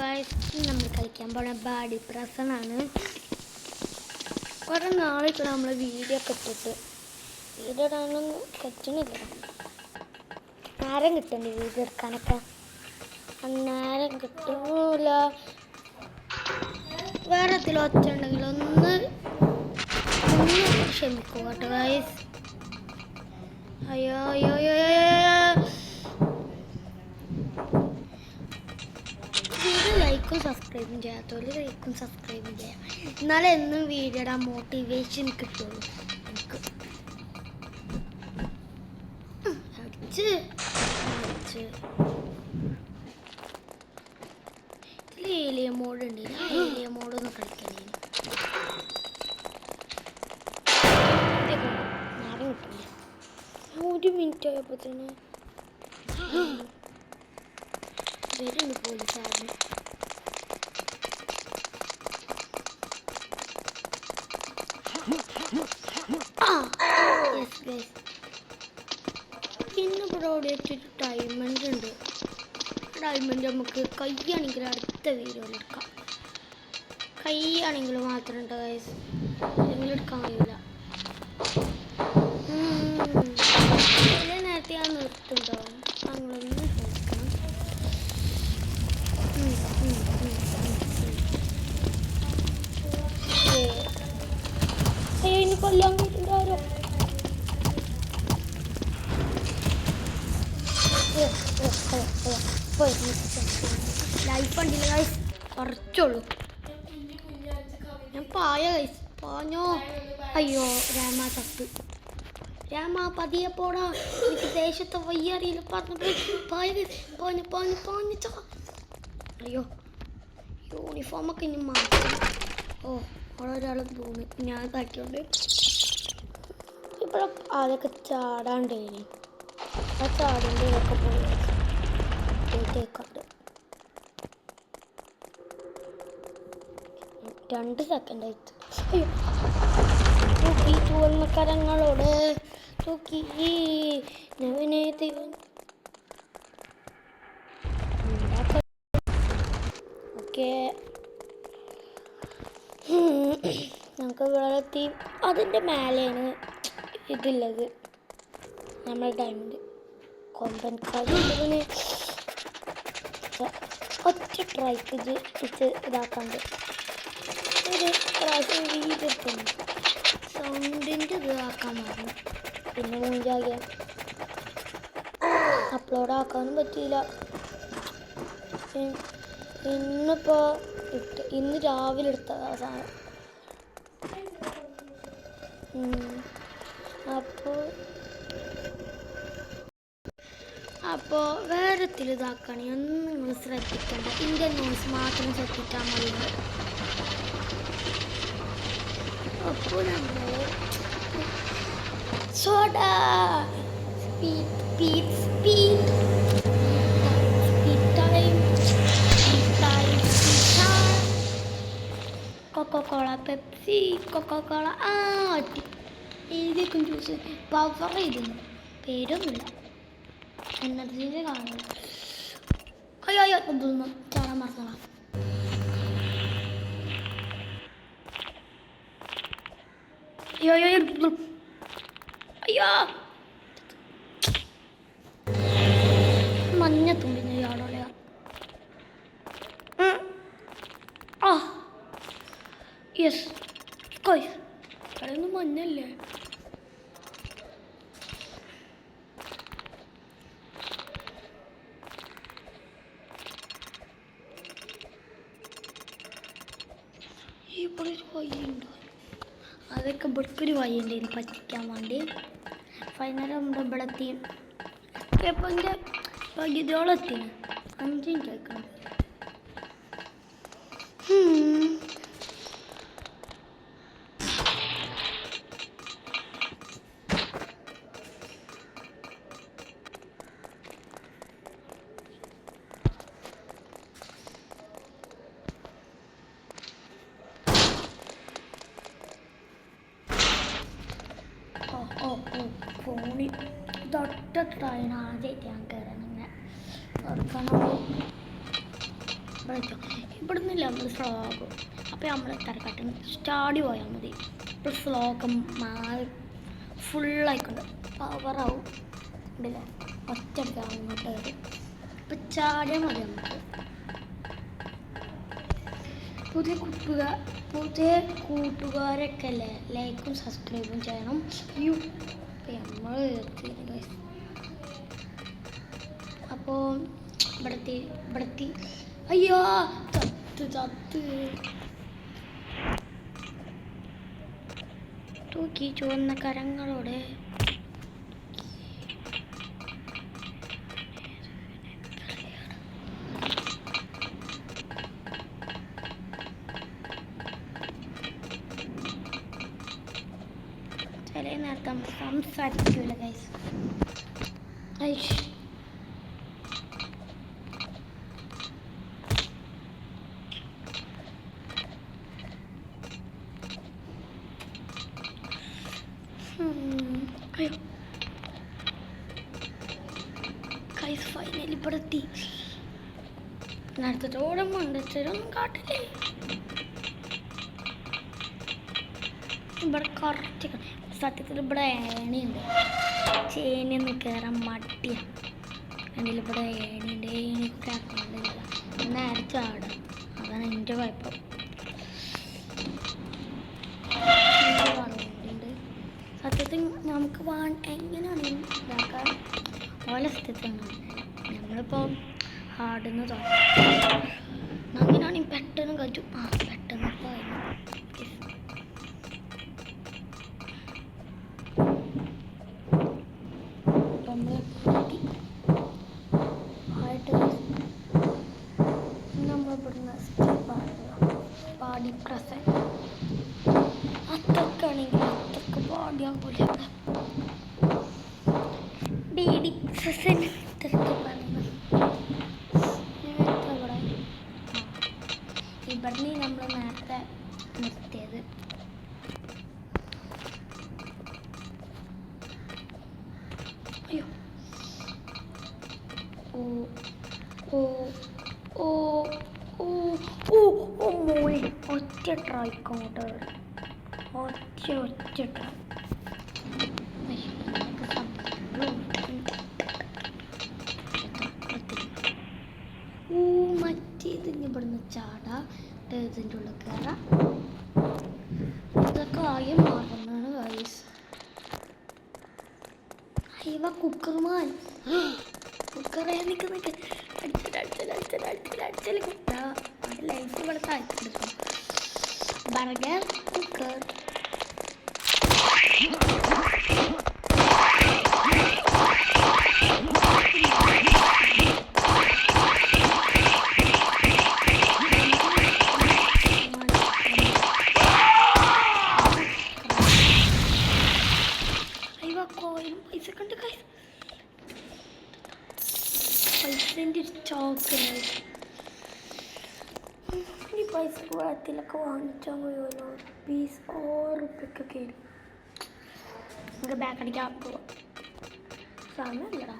Guys, നമ്മൾ കളിക്കാൻ പോണ ബാഡി പ്രസനാണ്. കുറേ നാളൊക്കെ നമ്മൾ വീഡിയോ ഒക്കെ ഇട്ടിട്ട് വീഡിയോ ഇടാനൊന്നും പറ്റണില്ല. നേരം കിട്ടണ്ടേ വീഡിയോ എടുക്കാനൊക്കെ, നേരം കിട്ടൂല. വേറെ എന്തെങ്കിലും ഒച്ച ഉണ്ടെങ്കിൽ ഒന്ന് ക്ഷമിക്കൂ കേട്ടോ ഗൈസ്. അയ്യോ അയ്യോ അയ്യോ ലൈക്കും സബ്സ്ക്രൈബും ചെയ്യാത്തവര് ലൈക്കും സബ്സ്ക്രൈബും ചെയ്യാം. എന്നാലും എന്നും വീഡിയോ ഇടാൻ മോട്ടിവേഷൻ കിട്ടുള്ളൂ. എനിക്ക് ഇതിൽ ഏലിയ മോഡ് ഉണ്ട്. ഏലിയ മോഡൊന്ന് കളിക്കണേ. നേരം കിട്ടില്ല. 1 മിനിറ്റ് ആയപ്പോൾ തന്നെ വരുന്നുണ്ട് പോലീസുകാരന്. പിന്നെ ഇവിടെ അവിടെ വെച്ചൊരു ഡയമണ്ട് ഉണ്ട്. ഡയമണ്ട് നമുക്ക് കൈയാണെങ്കിൽ അടുത്ത വീഡിയോയിൽ എടുക്കാം. കൈയാണെങ്കിൽ മാത്രം ഉണ്ട് ഗൈസ്, അല്ലെങ്കിൽ എടുക്കാൻ കഴിയില്ല. നേരത്തെ ഞാൻ നിർത്തുണ്ടാവും. ഞങ്ങളൊന്ന് നോക്കണം. അയ്യോ, ഇനി കൊല്ലാൻ കിട്ടുണ്ടാരോ. Life ഉണ്ടില്ല guys, കുറച്ചുള്ളൂ. ഞാൻ പായ ഗൈസ്, പാഞ്ഞോ. അയ്യോ രാമ ചത്ത്. രാമ പതിയെ പോടാ, എനിക്ക് ദേശത്തെ വയ്യാറിയില്ല. പാഞ്ഞ. അയ്യോ യൂണിഫോമൊക്കെ ഇനി മാറ്റി. ഓ അവിടെ ഒരാൾ തോന്നി ഞാൻ തട്ടിയോണ്ട്. ഇപ്പോഴും അതൊക്കെ ചാടാണ്ടേനി. ആ ചാടേണ്ടി ഇതൊക്കെ പോയിട്ടേക്കാണ്ട് 2 സെക്കൻഡ് ആയിട്ട്. അയ്യോ തൂക്കി ചുവന്ന കരങ്ങളോട് തൂക്കി നവനെ ഓക്കെ. നമുക്ക് ഇവിടെ എത്തി. അതിൻ്റെ മേലെയാണ് ഇതില്ലത്, നമ്മൾ ഡയമണ്ട് കൊമ്പൻ കളിന് ഒറ്റ ട്രൈക്ക് ഇതാക്കാണ്ട് ഒരു പ്രാവശ്യം വീടെടുക്കുന്നു. സൗണ്ടിൻ്റെ ഇതാക്കാൻ പറഞ്ഞു. പിന്നെ മൂഞ്ചാകിയ അപ്ലോഡ് ആക്കാനും പറ്റിയില്ല. ഇന്ന് രാവിലെ എടുത്തതാ സാധനം. അപ്പോൾ വേറെ ഇതാക്കുകയാണെങ്കിൽ ഒന്നും നിങ്ങൾ ശ്രദ്ധിക്കേണ്ട. ഇന്ത്യൻ ന്യൂസ് മാത്രം ശ്രദ്ധിച്ചാൽ മതി. അപ്പോൾ നമ്മൾ soda speed Coca Cola, Pepsi, Coca Cola. ഏതൊക്കെ ജ്യൂസ് പവർ ചെയ്തിരുന്നു, പേരൊന്നുമില്ല. എനർജീൻ്റെ കാണുന്നു. അയ്യോ ഒന്നും ചാടാൻ മറന്നതാ. അയ്യോ മഞ്ഞ തുമ്പിഞ്ഞ ചാടോളയാ. യെസ് കളയൊന്നും മഞ്ഞല്ലേ. ഇവിടെ ഒരു വഴിയുണ്ട്. അതൊക്കെ ഇവിടേക്കൊരു വഴിയുണ്ട് പറ്റിക്കാൻ വേണ്ടി. ഫൈനൽ നമ്മുടെ ഇവിടെ എത്തി. ഇപ്പം എൻ്റെ പകുതിയോളം എത്തി. 5 മിനിറ്റ് ആക്കണം. ഫോണിൽ തൊട്ട ട്രെയിൻ ആദ്യമായിട്ട് ഞാൻ കയറണം. ഇങ്ങനെ ഓർക്കണം. ഇവിടെ വെച്ചോ. ഇവിടെ നിന്നില്ല നമ്മൾ സ്ലോഗ്. അപ്പോൾ നമ്മൾ തരക്കാട്ടും സ്റ്റാഡി പോയാൽ മതി. ഇപ്പോൾ സ്ലോഗ് മാറി ഫുള്ളായിക്കൊണ്ട് പവറാവും. ഇല്ല ഒറ്റടുക്കാൻ അങ്ങോട്ട് വരും. ഇപ്പം ചാടിയാൽ മതി നമുക്ക്. പുതിയ കൂട്ടുകാരൊക്കെ അല്ലേ ലൈക്കും സബ്സ്ക്രൈബും ചെയ്യണം. നമ്മൾ അപ്പോൾ ഇവിടെത്തി അയ്യോ തൂക്കി ചുവന്ന കരങ്ങളോടെ ചില നേരത്തെ നമ്മൾ സംസാരിക്കൂല ഗൈസ്. ഗൈസ് ഫൈനലി ഇവിടെ എത്തി. നേരത്തെ തോടും മണ്ടച്ചൊന്നും കാട്ടില്ലേ. ഇവിടെ കറക്റ്റ് സത്യത്തിൽ ഇവിടെ ഏണിയുണ്ട്. ചേനിയൊന്നും കയറാൻ മടിയാണ്. അതിൽ ഇവിടെ ഏണിയുണ്ട്. ഏണി കയറാണ്ടില്ല. നേരെ ചാടാം. അതാണ് എൻ്റെ കുഴപ്പം. സത്യത്തിൽ നമുക്ക് എങ്ങനെയാണ് ഇതാക്കാൻ ഓല സ്ഥിതിയാണ്. നമ്മളിപ്പോൾ ഹാർഡിന്ന് തുടങ്ങും. അങ്ങനെയാണെങ്കിൽ പെട്ടെന്ന് കഴിച്ചു. പെട്ടെന്ന് നമ്മളിവിടുന്ന് പാടി പ്രസൻ അത്രക്കാണെങ്കിൽ അത്രക്ക് പാടിയാകൂല. ബേഡി പ്രസൻ ഇത്രക്ക് പറയുന്നത് ഇവിടുന്ന് നമ്മൾ നേരത്തെ നിർത്തിയത്. അയ്യോ മോളെ ഒറ്റ ട്രൈക്കോട്ട് ഒറ്റ ട്രൈ മറ്റേത് ഇവിടുന്ന് ചാടാ. ഇതിൻ്റെ ഉള്ളിൽ കയറാം. ഇതൊക്കെ ആയി മാറുന്നതാണ് ഗൈസ്. ഇവ കുക്കർമാൻ കുക്കറെ നിൽക്ക് അടിച്ചൽ കുട്ടാ. ലൈഫ് ഇവിടെ താഴ്ത്തിയെടുക്കും. ബർഗർ കുക്കർ കോയിലും പൈസ കണ്ട് പൈസൻ്റെ ഒരു ചോക്കലായിട്ട് ഈ പൈസ വെള്ളത്തിലൊക്കെ വാങ്ങിച്ചാൽ മതിയല്ലോ. പീസ് 6 റുപ്യക്കൊക്കെ വരും. നമുക്ക് ബാക്ക് അടിക്കാൻ പോവാം. സമയമല്ലടാ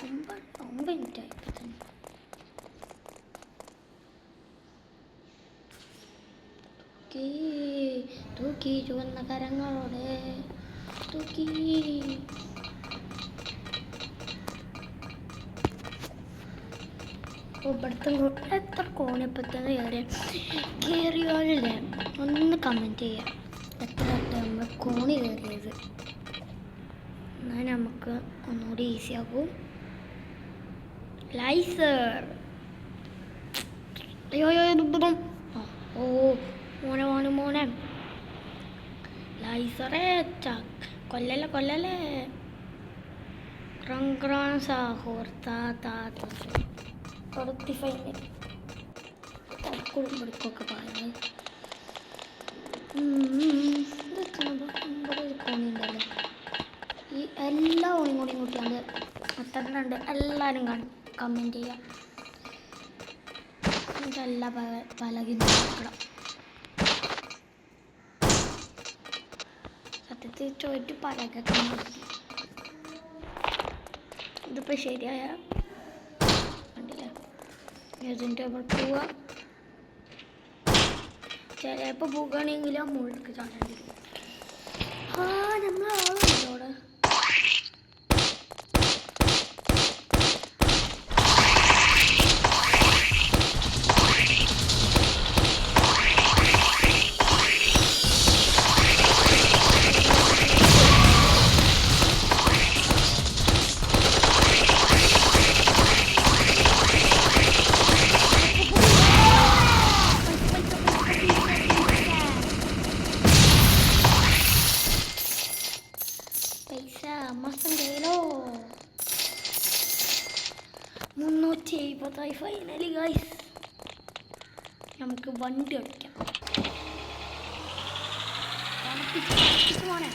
9 മിനിറ്റായി. തൂക്കി ചുവന്ന കരങ്ങളോടെ തൂക്കി. ഇവിടുത്തെ എത്ര കോണിപ്പത്തന്നെ കയറിയാലല്ലേ ഒന്ന് കമൻറ്റ് ചെയ്യാം. എത്ര നമ്മൾ കോണി കയറിയത്. എന്നാൽ നമുക്ക് ഒന്നുകൂടി ഈസി ആകും. ലൈസർ അയ്യോ ഓ മോനെ ലൈസറേ കൊല്ലല്ലേ കുളിപ്പൊക്കെ പറയുന്നത്. ഒരു കോണിയുണ്ടല്ലോ. ഈ എല്ലാ ഓണിയും കൂടി കൂട്ടിയാണ്ട് അത്ര എല്ലാവരും കമൻറ്റ് ചെയ്യാം. എല്ലാ പലകി നോക്കണം. സത്യത്തിൽ ചോദിച്ച് പലകൊക്കെ നോക്കി. ഇതിപ്പോൾ ശരിയായ ഇതിൻ്റെ പോവുക. ചിലപ്പോൾ പോകുകയാണെങ്കിൽ ആ മുകളിലേക്ക് ചാടേണ്ടി വരും. ആ നമ്മളാളുണ്ടല്ലോ അവിടെ. പൈസ മാസം കയ്യിലോ 370 ഫൈനലി ഗൈസ്. നമുക്ക് വണ്ടി ഓടിക്കാം. പോണേ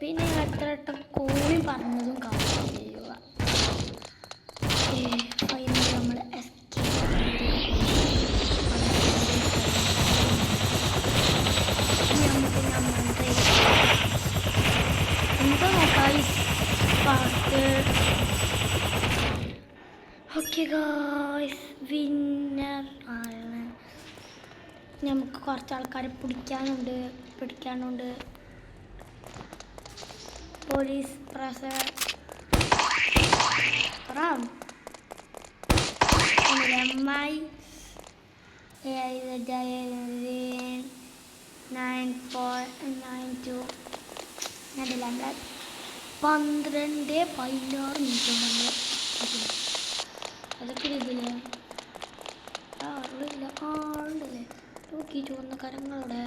പിന്നെ എത്ര വട്ടം കോഴി പറഞ്ഞതും കാണാൻ ചെയ്യുക. ഫൈനലി നമ്മൾ എന്താ നോക്കാം. ഓക്കെ ഗായ്സ്, വിന്നർ ആണ്. നമുക്ക് കുറച്ച് ആൾക്കാരെ പിടിക്കാനുണ്ട്. പോലീസ് റാം എംഐ 9.92 12 16 മിനിറ്റ് നമ്മൾ അതൊക്കെ ഇതില്ലേ ആളില്ല. ആളുണ്ടല്ലേ നോക്കി ചുവന്ന കരങ്ങളുടെ